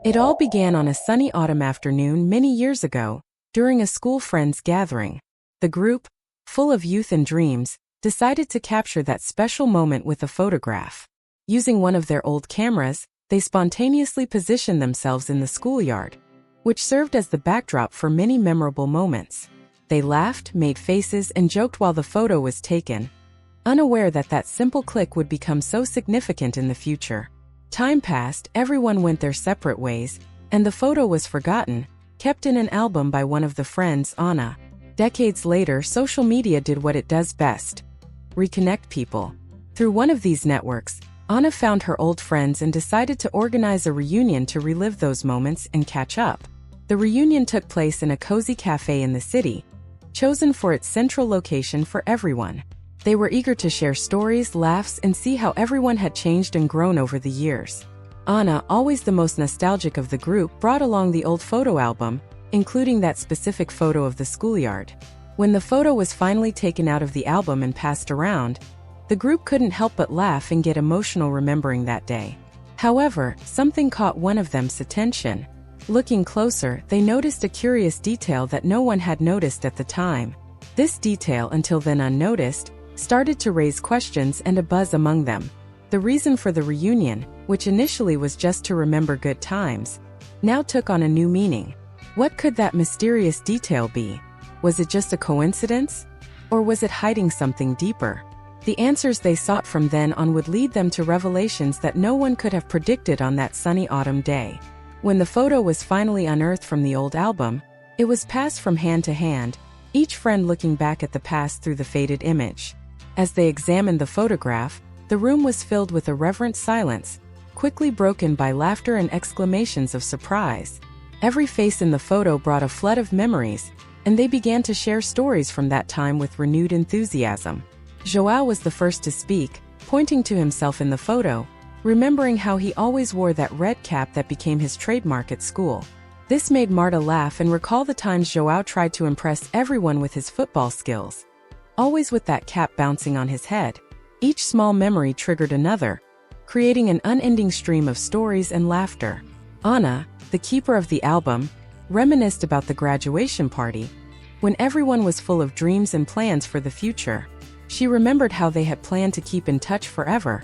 It all began on a sunny autumn afternoon many years ago, during a school friends gathering. The group, full of youth and dreams, decided to capture that special moment with a photograph. Using one of their old cameras, they spontaneously positioned themselves in the schoolyard, which served as the backdrop for many memorable moments. They laughed, made faces, and joked while the photo was taken, unaware that that simple click would become so significant in the future. Time passed, everyone went their separate ways, and the photo was forgotten, kept in an album by one of the friends, Anna. Decades later, social media did what it does best: reconnect people. Through one of these networks, Anna found her old friends and decided to organize a reunion to relive those moments and catch up. The reunion took place in a cozy cafe in the city, chosen for its central location for everyone. They were eager to share stories, laughs, and see how everyone had changed and grown over the years. Anna, always the most nostalgic of the group, brought along the old photo album, including that specific photo of the schoolyard. When the photo was finally taken out of the album and passed around, the group couldn't help but laugh and get emotional remembering that day. However, something caught one of them's attention. Looking closer, they noticed a curious detail that no one had noticed at the time. This detail, until then unnoticed, started to raise questions and a buzz among them. The reason for the reunion, which initially was just to remember good times, now took on a new meaning. What could that mysterious detail be? Was it just a coincidence? Or was it hiding something deeper? The answers they sought from then on would lead them to revelations that no one could have predicted on that sunny autumn day. When the photo was finally unearthed from the old album, it was passed from hand to hand, each friend looking back at the past through the faded image. As they examined the photograph, the room was filled with a reverent silence, quickly broken by laughter and exclamations of surprise. Every face in the photo brought a flood of memories, and they began to share stories from that time with renewed enthusiasm. João was the first to speak, pointing to himself in the photo, remembering how he always wore that red cap that became his trademark at school. This made Marta laugh and recall the times João tried to impress everyone with his football skills, always with that cap bouncing on his head. Each small memory triggered another, creating an unending stream of stories and laughter. Anna, the keeper of the album, reminisced about the graduation party, when everyone was full of dreams and plans for the future. She remembered how they had planned to keep in touch forever,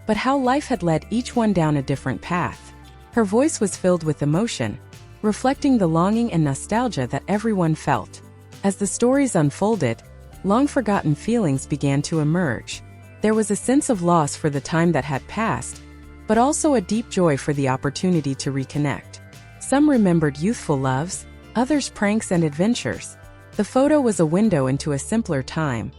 but how life had led each one down a different path. Her voice was filled with emotion, reflecting the longing and nostalgia that everyone felt. As the stories unfolded, long-forgotten feelings began to emerge. There was a sense of loss for the time that had passed, but also a deep joy for the opportunity to reconnect. Some remembered youthful loves, others pranks and adventures. The photo was a window into a simpler time,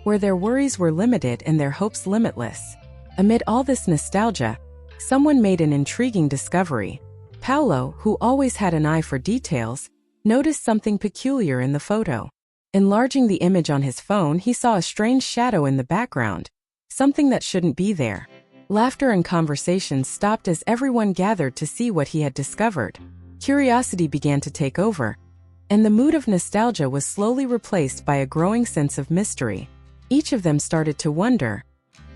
where their worries were limited and their hopes limitless. Amid all this nostalgia, someone made an intriguing discovery. Paulo, who always had an eye for details, noticed something peculiar in the photo. Enlarging the image on his phone, he saw a strange shadow in the background, something that shouldn't be there. Laughter and conversations stopped as everyone gathered to see what he had discovered. Curiosity began to take over, and the mood of nostalgia was slowly replaced by a growing sense of mystery. Each of them started to wonder,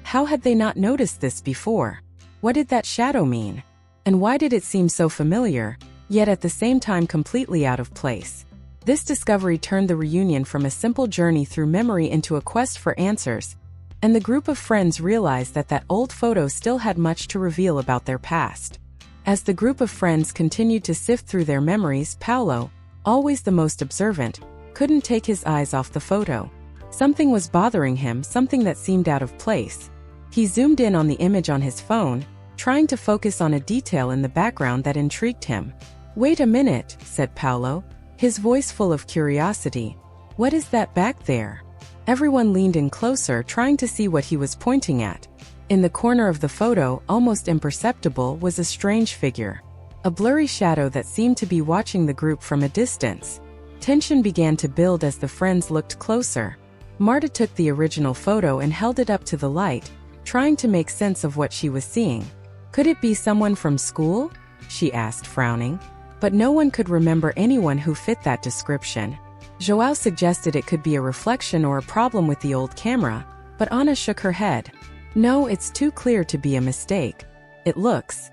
how had they not noticed this before? What did that shadow mean? And why did it seem so familiar, yet at the same time completely out of place? This discovery turned the reunion from a simple journey through memory into a quest for answers, and the group of friends realized that that old photo still had much to reveal about their past. As the group of friends continued to sift through their memories, Paulo, always the most observant, couldn't take his eyes off the photo. Something was bothering him, something that seemed out of place. He zoomed in on the image on his phone, trying to focus on a detail in the background that intrigued him. "Wait a minute," said Paulo, his voice full of curiosity. "What is that back there?" Everyone leaned in closer, trying to see what he was pointing at. In the corner of the photo, almost imperceptible, was a strange figure, a blurry shadow that seemed to be watching the group from a distance. Tension began to build as the friends looked closer. Marta took the original photo and held it up to the light, trying to make sense of what she was seeing. "Could it be someone from school?" she asked, frowning. But no one could remember anyone who fit that description. João suggested it could be a reflection or a problem with the old camera, but Anna shook her head. "No, it's too clear to be a mistake. It looks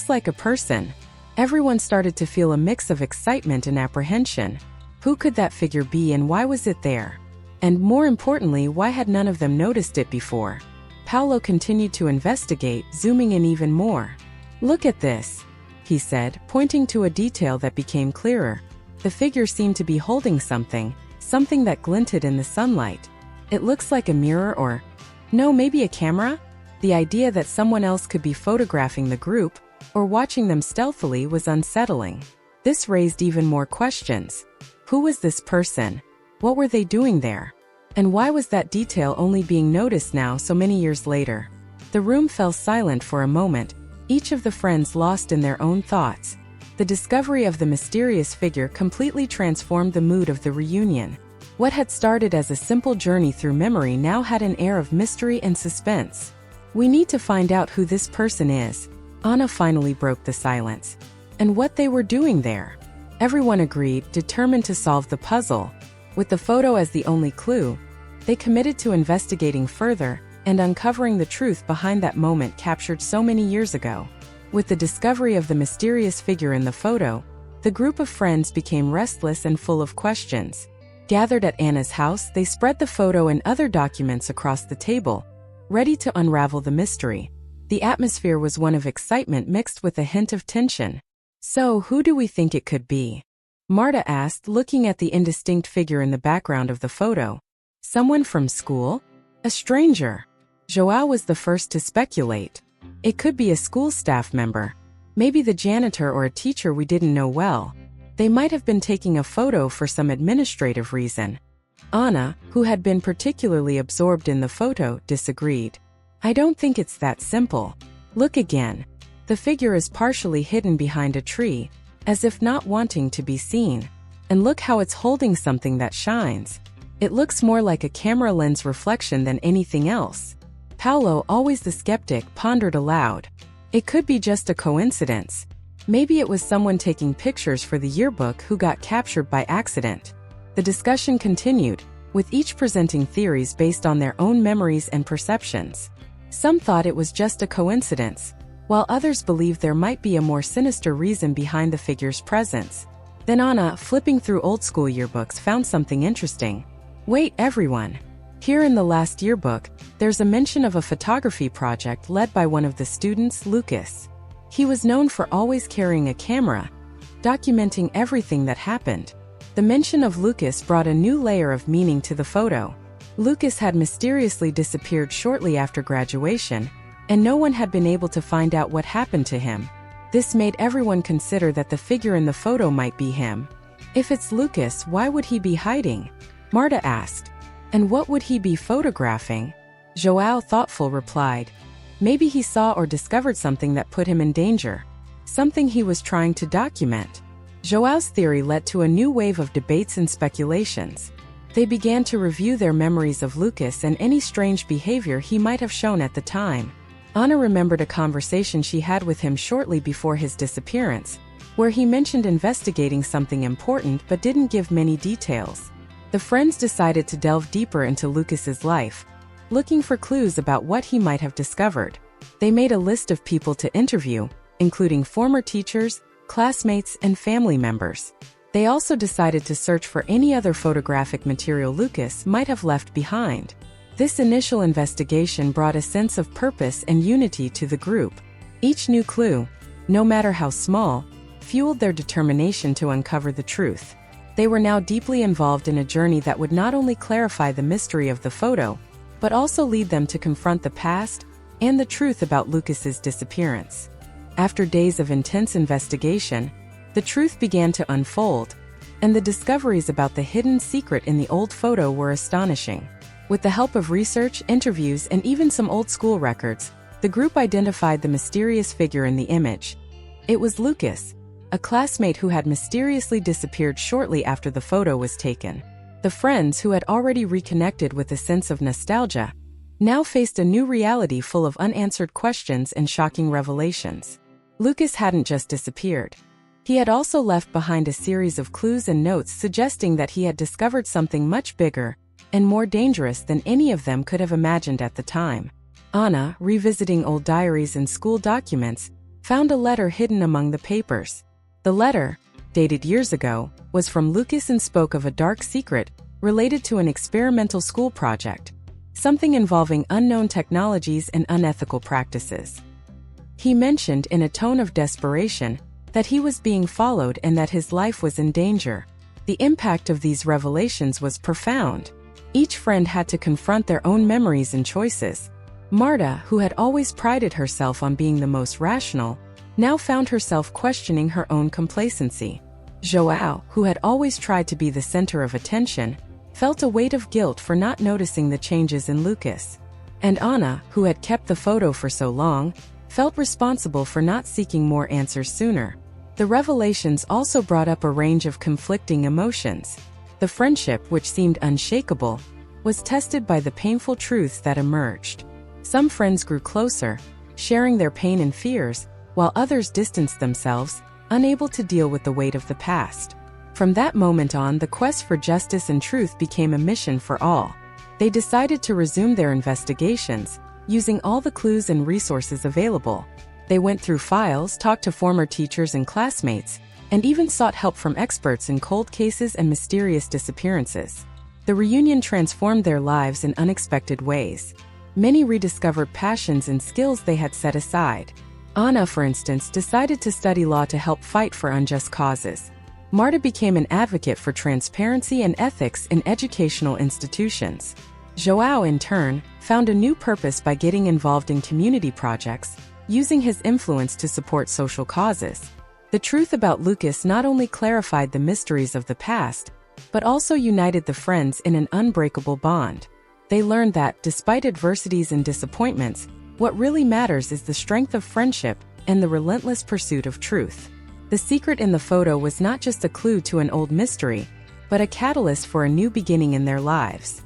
like a person." Everyone started to feel a mix of excitement and apprehension. Who could that figure be and why was it there? And more importantly, why had none of them noticed it before? Paolo continued to investigate, zooming in even more. "Look at this," he said, pointing to a detail that became clearer. The figure seemed to be holding something that glinted in the sunlight. It looks like a mirror or, no, maybe a camera? The idea that someone else could be photographing the group or watching them stealthily was unsettling. This raised even more questions. Who was this person? What were they doing there? And why was that detail only being noticed now so many years later? The room fell silent for a moment, each of the friends lost in their own thoughts. The discovery of the mysterious figure completely transformed the mood of the reunion. What had started as a simple journey through memory now had an air of mystery and suspense. "We need to find out who this person is," Anna finally broke the silence. "And what they were doing there." Everyone agreed, determined to solve the puzzle. With the photo as the only clue, they committed to investigating further and uncovering the truth behind that moment captured so many years ago. With the discovery of the mysterious figure in the photo, the group of friends became restless and full of questions. Gathered at Anna's house, they spread the photo and other documents across the table, ready to unravel the mystery. The atmosphere was one of excitement mixed with a hint of tension. "So, who do we think it could be?" Marta asked, looking at the indistinct figure in the background of the photo. "Someone from school? A stranger?" Joao was the first to speculate. "It could be a school staff member. Maybe the janitor or a teacher we didn't know well. They might have been taking a photo for some administrative reason." Anna, who had been particularly absorbed in the photo, disagreed. "I don't think it's that simple. Look again. The figure is partially hidden behind a tree, as if not wanting to be seen. And look how it's holding something that shines. It looks more like a camera lens reflection than anything else." Paolo, always the skeptic, pondered aloud. "It could be just a coincidence. Maybe it was someone taking pictures for the yearbook who got captured by accident." The discussion continued, with each presenting theories based on their own memories and perceptions. Some thought it was just a coincidence, while others believed there might be a more sinister reason behind the figure's presence. Then Anna, flipping through old-school yearbooks, found something interesting. "Wait, everyone. Here in the last yearbook, there's a mention of a photography project led by one of the students, Lucas. He was known for always carrying a camera, documenting everything that happened." The mention of Lucas brought a new layer of meaning to the photo. Lucas had mysteriously disappeared shortly after graduation, and no one had been able to find out what happened to him. This made everyone consider that the figure in the photo might be him. "If it's Lucas, why would he be hiding?" Marta asked. "And what would he be photographing?" Joao, thoughtful, replied. "Maybe he saw or discovered something that put him in danger. Something he was trying to document." Joao's theory led to a new wave of debates and speculations. They began to review their memories of Lucas and any strange behavior he might have shown at the time. Anna remembered a conversation she had with him shortly before his disappearance, where he mentioned investigating something important but didn't give many details. The friends decided to delve deeper into Lucas's life, looking for clues about what he might have discovered. They made a list of people to interview, including former teachers, classmates, and family members. They also decided to search for any other photographic material Lucas might have left behind. This initial investigation brought a sense of purpose and unity to the group. Each new clue, no matter how small, fueled their determination to uncover the truth. They were now deeply involved in a journey that would not only clarify the mystery of the photo, but also lead them to confront the past and the truth about Lucas's disappearance. After days of intense investigation, the truth began to unfold, and the discoveries about the hidden secret in the old photo were astonishing. With the help of research, interviews, and even some old school records, the group identified the mysterious figure in the image. It was Lucas, a classmate who had mysteriously disappeared shortly after the photo was taken. The friends, who had already reconnected with a sense of nostalgia, now faced a new reality full of unanswered questions and shocking revelations. Lucas hadn't just disappeared. He had also left behind a series of clues and notes suggesting that he had discovered something much bigger and more dangerous than any of them could have imagined at the time. Anna, revisiting old diaries and school documents, found a letter hidden among the papers. The letter, dated years ago, was from Lucas and spoke of a dark secret related to an experimental school project, something involving unknown technologies and unethical practices. He mentioned in a tone of desperation that he was being followed and that his life was in danger. The impact of these revelations was profound. Each friend had to confront their own memories and choices. Marta, who had always prided herself on being the most rational, now found herself questioning her own complacency. João, who had always tried to be the center of attention, felt a weight of guilt for not noticing the changes in Lucas. And Ana, who had kept the photo for so long, felt responsible for not seeking more answers sooner. The revelations also brought up a range of conflicting emotions. The friendship, which seemed unshakable, was tested by the painful truths that emerged. Some friends grew closer, sharing their pain and fears, while others distanced themselves, unable to deal with the weight of the past. From that moment on, the quest for justice and truth became a mission for all. They decided to resume their investigations, using all the clues and resources available. They went through files, talked to former teachers and classmates, and even sought help from experts in cold cases and mysterious disappearances. The reunion transformed their lives in unexpected ways. Many rediscovered passions and skills they had set aside. Ana, for instance, decided to study law to help fight for unjust causes. Marta became an advocate for transparency and ethics in educational institutions. João, in turn, found a new purpose by getting involved in community projects, using his influence to support social causes. The truth about Lucas not only clarified the mysteries of the past, but also united the friends in an unbreakable bond. They learned that, despite adversities and disappointments, what really matters is the strength of friendship and the relentless pursuit of truth. The secret in the photo was not just a clue to an old mystery, but a catalyst for a new beginning in their lives.